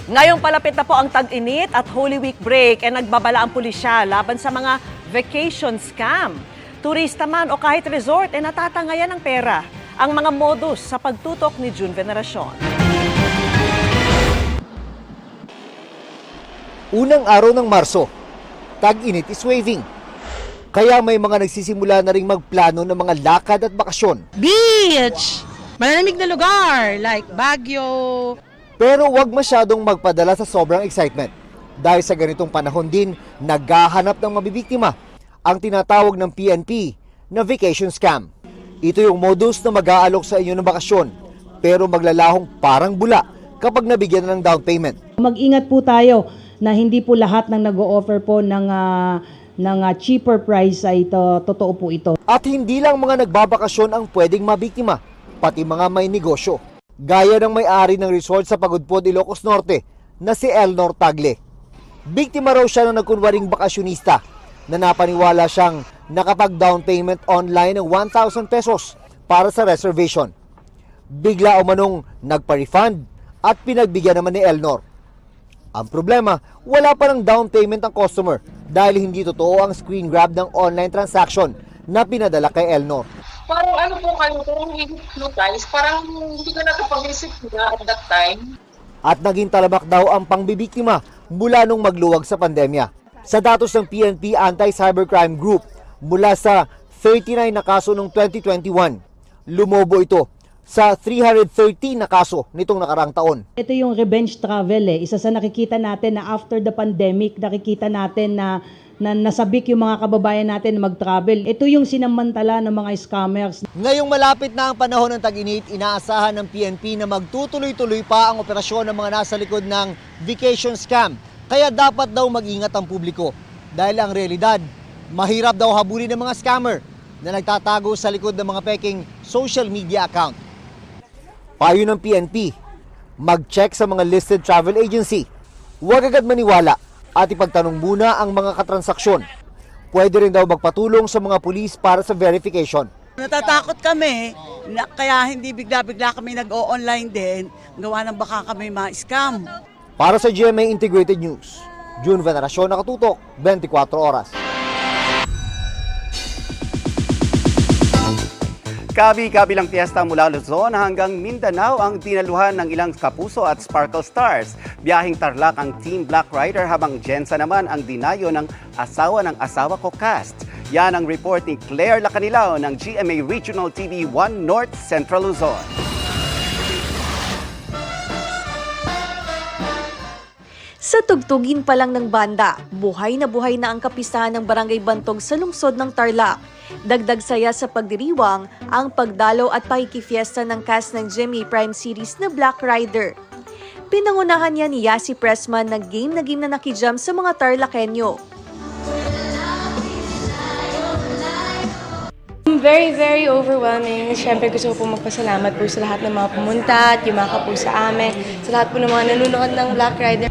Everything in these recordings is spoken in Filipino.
Ngayong palapit na po ang tag-init at Holy Week break nagbabala ang pulisya laban sa mga vacation scam. Turista man o kahit resort natatangayan ng pera. Ang mga modus sa pagtutok ni June Veneracion. Unang araw ng Marso, tag-init is waving. Kaya may mga nagsisimula na ring magplano ng mga lakad at bakasyon. Beach! Malamig na lugar like Baguio. Pero huwag masyadong magpadala sa sobrang excitement. Dahil sa ganitong panahon din, naghahanap ng mabibiktima ang tinatawag ng PNP na vacation scam. Ito yung modus na mag-aalok sa inyo ng bakasyon pero maglalahong parang bula kapag nabigyan na ng down payment. Mag-ingat po tayo na hindi po lahat ng nag-o-offer po ng cheaper price ay totoo po ito. At hindi lang mga nagbabakasyon ang pwedeng mabiktima, pati mga may negosyo. Gaya ng may-ari ng resort sa Pagudpod, Ilocos Norte na si Elnor Tagle. Biktima raw siya ng nagkunwaring bakasyonista na napaniwala siyang nakapag-down payment online ng 1,000 pesos para sa reservation. Bigla umanong nagpa-refund at pinagbigyan naman ni Elnor. Ang problema, wala pa ng down payment ang customer dahil hindi totoo ang screen grab ng online transaction na pinadala kay Elnor. Parang ano po kayo, parang hypnotize, parang hindi ko nakapag-isip na at that time. At naging talabak daw ang pangbibiktima mula nung magluwag sa pandemya. Sa datos ng PNP Anti-Cybercrime Group, mula sa 39 na kaso noong 2021, lumobo ito sa 313 na kaso nitong nakarang taon. Ito yung revenge travel Isa sa nakikita natin na after the pandemic, nakikita natin na nasabik yung mga kababayan natin na mag-travel. Ito yung sinamantala ng mga scammers. Ngayong malapit na ang panahon ng tag-init, inaasahan ng PNP na magtutuloy-tuloy pa ang operasyon ng mga nasa likod ng vacation scam. Kaya dapat daw mag-ingat ang publiko. Dahil ang realidad, mahirap daw habulin ng mga scammer na nagtatago sa likod ng mga peking social media account. Payo ng PNP, mag-check sa mga listed travel agency. Huwag agad maniwala at ipagtanong muna ang mga katransaksyon. Pwede rin daw magpatulong sa mga pulis para sa verification. Natatakot kami, kaya hindi bigla-bigla kami nag-o-online din. Gawa ng baka kami ma-scam. Para sa GMA Integrated News, June Veneracion, nakatutok, 24 oras. Kabi-kabilang piyesta mula Luzon hanggang Mindanao ang dinaluhan ng ilang kapuso at Sparkle Stars. Biyahing Tarlac ang Team Black Rider habang Jensa naman ang dinayo ng asawa ko cast. Yan ang report ni Claire Lacanilao ng GMA Regional TV 1 North Central Luzon. Sa tugtugin pa lang ng banda, buhay na ang kapistahan ng Barangay Bantog sa lungsod ng Tarlac. Dagdag saya sa pagdiriwang ang pagdalaw at pakikifiesta ng cast ng GMA Prime Series na Black Rider. Pinangunahan niya ni Yasi Pressman na game na nakijam sa mga Tarlakenyo. Very overwhelming. Siyempre gusto ko po magpasalamat po sa lahat ng mga pumunta at yumaka po sa amin, sa lahat po ng mga nanonood ng Black Rider.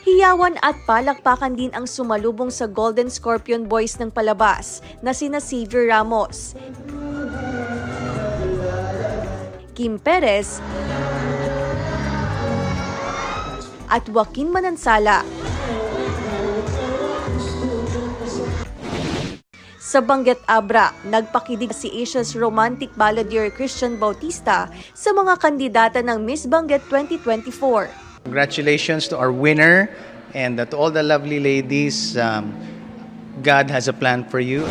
Hiyawan at palakpakan din ang sumalubong sa Golden Scorpion Boys ng palabas na sina Xavier Ramos, Kim Perez at Joaquin Manansala. Sa Banggit Abra, nagpakidig si Asia's romantic balladeer Christian Bautista sa mga kandidata ng Miss Banggit 2024. Congratulations to our winner and to all the lovely ladies. God has a plan for you.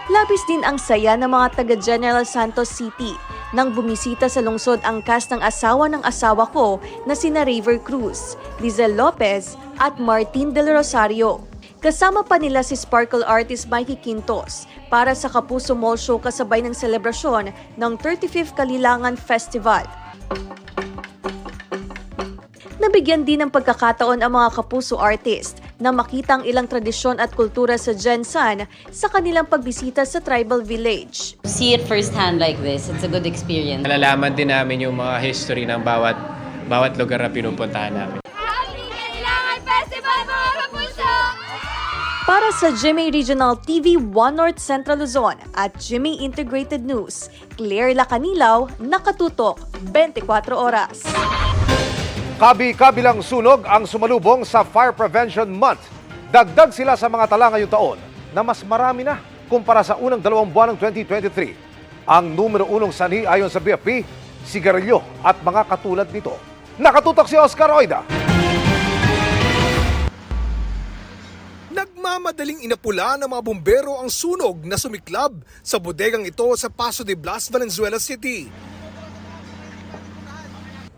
Labis din ang saya ng mga taga General Santos City nang bumisita sa lungsod ang cast ng asawa ko na sina Raver Cruz, Lizel Lopez at Martin Del Rosario. Kasama pa nila si Sparkle artist Mikey Quintos para sa Kapuso Mall Show kasabay ng selebrasyon ng 35th Kalilangan Festival. Nabigyan din ng pagkakataon ang mga Kapuso artist na makita ang ilang tradisyon at kultura sa Jensan sa kanilang pagbisita sa tribal village. See it firsthand like this, it's a good experience. Nalalaman din namin yung mga history ng bawat lugar na pinupuntahan namin. Happy Kailangan Festival mga Kapuso! Para sa GMA Regional TV 1 North Central Luzon at GMA Integrated News, Claire Lacanilao, nakatutok 24 Oras. Kabi-kabilang sunog ang sumalubong sa Fire Prevention Month. Dagdag sila sa mga tala ngayong taon na mas marami na kumpara sa unang 2 buwan ng 2023. Ang numero 1 sanhi ayon sa BFP, sigarilyo at mga katulad nito. Nakatutok si Oscar Oida. Nagmamadaling inapula ng mga bumbero ang sunog na sumiklab sa bodegang ito sa Paso de Blas, Valenzuela City.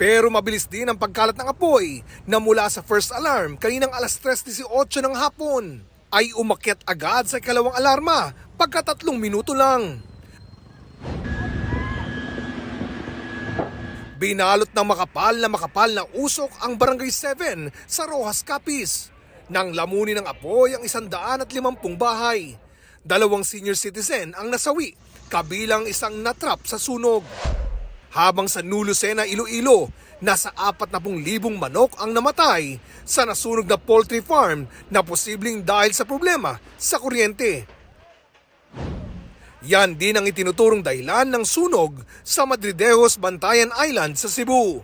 Pero mabilis din ang pagkalat ng apoy na mula sa first alarm kaninang alas 3:18 ng hapon ay umakyat agad sa ikalawang alarma pagka 3 minuto lang. Binalot ng makapal na usok ang Barangay 7 sa Rojas, Capiz. Nang lamunin ng apoy ang 150 bahay. 2 senior citizen ang nasawi, kabilang isang natrap sa sunog. Habang sa Nulusena, Iloilo, nasa 40,000 manok ang namatay sa nasunog na poultry farm na posibleng dahil sa problema sa kuryente. Yan din ang itinuturong dahilan ng sunog sa Madridejos, Bantayan Island sa Cebu.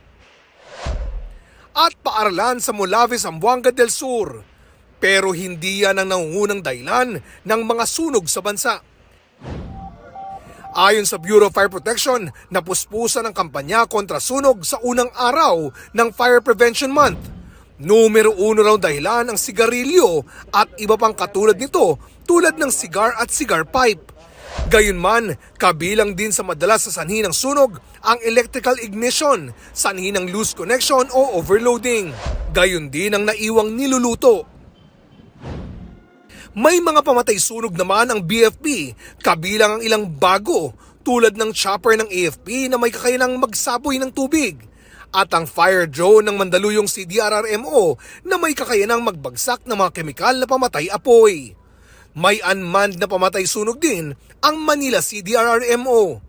At paaralan sa Molave, Zamboanga del Sur. Pero hindi yan ang nangungunang dahilan ng mga sunog sa bansa. Ayon sa Bureau of Fire Protection, napuspusan ang kampanya kontra sunog sa unang araw ng Fire Prevention Month. Numero 1 raw dahilan ang sigarilyo at iba pang katulad nito tulad ng cigar at cigar pipe. Gayunman, kabilang din sa madalas sa sanhi ng sunog ang electrical ignition, sanhi ng loose connection o overloading. Gayon din ang naiwang niluluto. May mga pamatay sunog naman ang BFP, kabilang ang ilang bago tulad ng chopper ng AFP na may kakayanang magsaboy ng tubig at ang fire drone ng Mandaluyong CDRRMO na may kakayanang magbagsak ng mga kemikal na pamatay apoy. May unmanned na pamatay sunog din ang Manila CDRRMO.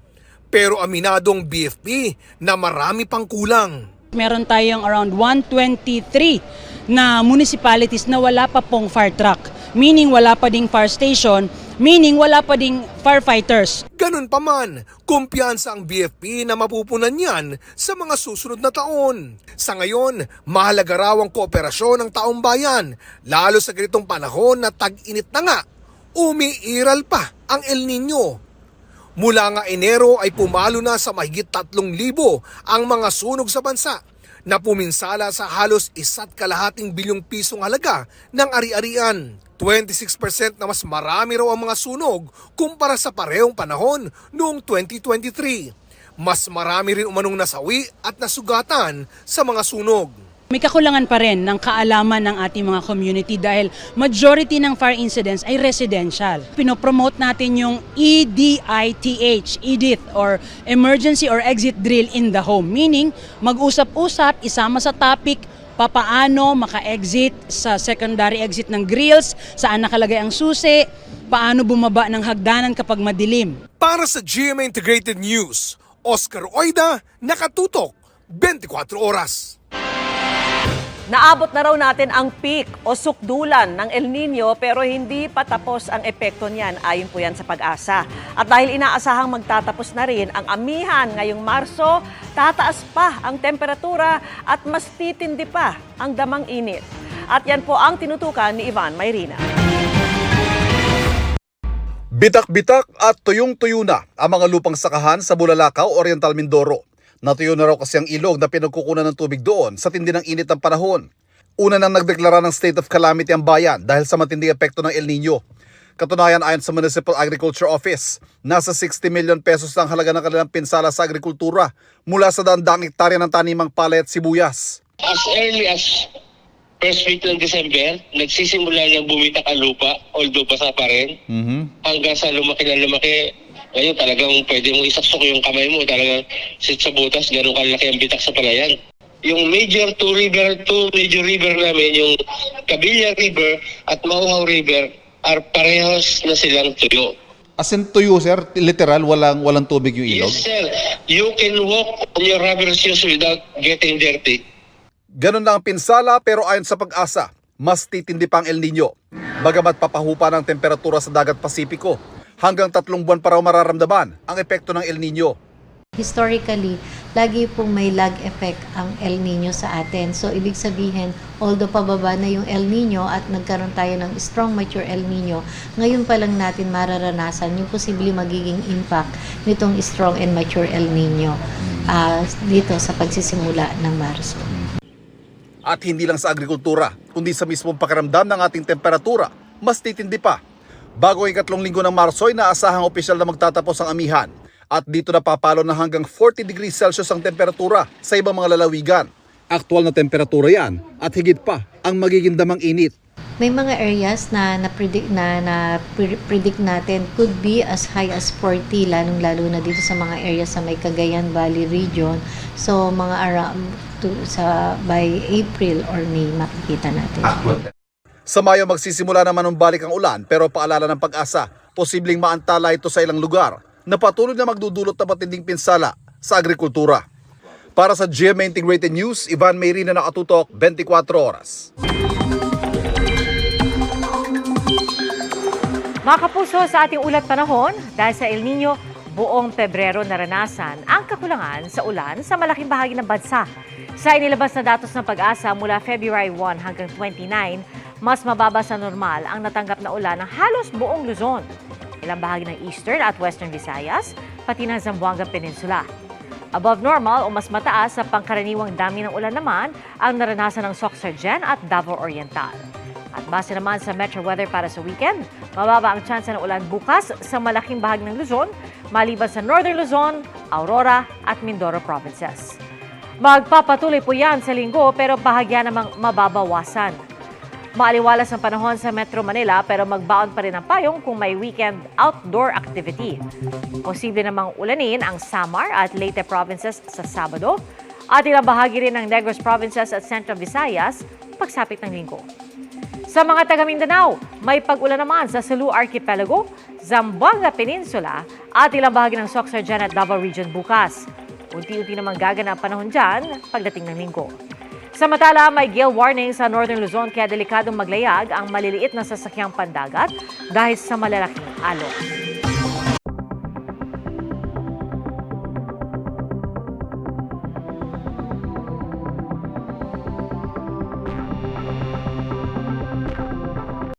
Pero aminadong BFP na marami pang kulang. Meron tayong around 123 na municipalities na wala pa pong fire truck. Meaning wala pa ding fire station, meaning wala pa ding firefighters. Ganun pa man, kumpiyansa ang BFP na mapupunan yan sa mga susunod na taon. Sa ngayon, mahalaga raw ang kooperasyon ng taong bayan, lalo sa ganitong panahon na tag-init na nga, umiiral pa ang El Nino. Mula nga Enero ay pumalo na sa mahigit 3,000 ang mga sunog sa bansa na puminsala sa halos 1.2 bilyong pisong halaga ng ari-arian. 26% na mas marami raw ang mga sunog kumpara sa parehong panahon noong 2023. Mas marami rin umanong nasawi at nasugatan sa mga sunog. May kakulangan pa rin ng kaalaman ng ating mga community dahil majority ng fire incidents ay residential. Pinopromote natin yung EDITH, EDITH or Emergency or Exit Drill in the Home. Meaning, mag-usap-usap, isama sa topic, papaano maka-exit sa secondary exit ng grills, saan nakalagay ang susi, paano bumaba ng hagdanan kapag madilim. Para sa GMA Integrated News, Oscar Oida, nakatutok 24 oras. Naabot na raw natin ang peak o sukdulan ng El Nino pero hindi pa tapos ang epekto niyan ayon po yan sa Pag-asa. At dahil inaasahang magtatapos na rin ang amihan ngayong Marso, tataas pa ang temperatura at mas titindi pa ang damang init. At yan po ang tinutukan ni Ivan Mayrina. Bitak-bitak at tuyong-tuyo na ang mga lupang sakahan sa Bulalakaw, Oriental Mindoro. Natuyo na raw kasi ang ilog na pinagkukunan ng tubig doon sa tindi ng init ng panahon. Una nang nagdeklara ng state of calamity ang bayan dahil sa matinding epekto ng El Nino. Katunayan ayon sa Municipal Agriculture Office, nasa 60 million pesos ang halaga ng kanilang pinsala sa agrikultura mula sa 100 hektarya ng tanimang palay at sibuyas. As early as first week ng December, nagsisimula niyang bumitak ang lupa, although basa pa rin. Hanggang sa lumaki na lumaki. Ngayon talagang pwede mong isaksok yung kamay mo, talagang sit sa butas, ganun kalaki ang bitak sa palayan. Yung two major river namin, yung Cabilla River at Mauhaw River, are parehas na silang tuyo. As in tuyo, sir? Literal, walang tubig yung ilog? Yes, sir. You can walk on your rubber shoes without getting dirty. Ganun lang ang pinsala pero ayon sa Pag-asa, mas titindi pa ang El Nino. Bagamat papahupa ng temperatura sa dagat Pasipiko, hanggang 3 buwan pa raw mararamdaman ang epekto ng El Nino. Historically, lagi pong may lag effect ang El Nino sa atin. So, ibig sabihin, although pababa na yung El Nino at nagkaroon tayo ng strong mature El Nino, ngayon pa lang natin mararanasan yung posibleng magiging impact nitong strong and mature El Nino dito sa pagsisimula ng Marso. At hindi lang sa agrikultura, kundi sa mismong pakiramdam ng ating temperatura, mas titindi pa. Bago ang ikatlong linggo ng Marso ay naasahang opisyal na magtatapos ang amihan. At dito napapalo na hanggang 40 degrees Celsius ang temperatura sa ibang mga lalawigan. Aktual na temperatura yan at higit pa ang magiging damang init. May mga areas na predict natin could be as high as 40, lalo na dito sa mga areas sa may Cagayan Valley region. So mga around by April or May makikita natin. Sa Mayo magsisimula naman balik ang ulan pero paalala ng Pag-asa, posibleng maantala ito sa ilang lugar na patuloy na magdudulot ng matinding pinsala sa agrikultura. Para sa GMA Integrated News, Ivan Mayrina, nakatutok 24 oras. Mga kapuso, sa ating ulat panahon, dahil sa El Nino, buong Pebrero naranasan ang kakulangan sa ulan sa malaking bahagi ng bansa. Sa inilabas na datos ng Pag-asa mula February 1 hanggang 29, mas mababa sa normal ang natanggap na ulan ng halos buong Luzon, ilang bahagi ng Eastern at Western Visayas, pati ng Zamboanga Peninsula. Above normal o mas mataas sa pangkaraniwang dami ng ulan naman ang naranasan ng Soc-Sargen at Davao Oriental. At base naman sa Metro Weather para sa weekend, mababa ang tsansa ng ulan bukas sa malaking bahagi ng Luzon, maliban sa Northern Luzon, Aurora at Mindoro provinces. Magpapatuloy po yan sa linggo pero bahagya namang mababawasan. Maaliwalas ang panahon sa Metro Manila pero magbaon pa rin ang payong kung may weekend outdoor activity. Posible namang ulanin ang Samar at Leyte provinces sa Sabado at ilang bahagi rin ng Negros provinces at Central Visayas pagsapit ng linggo. Sa mga taga Mindanao, may pag-ulan naman sa Sulu Archipelago, Zamboanga Peninsula at ilang bahagi ng Soc-Sargen at Davao Region bukas. Unti-unti namang gagana ang panahon dyan pagdating ng linggo. Samantala, may gale warning sa Northern Luzon kaya delikadong maglayag ang maliliit na sasakyang pandagat dahil sa malalaking alon.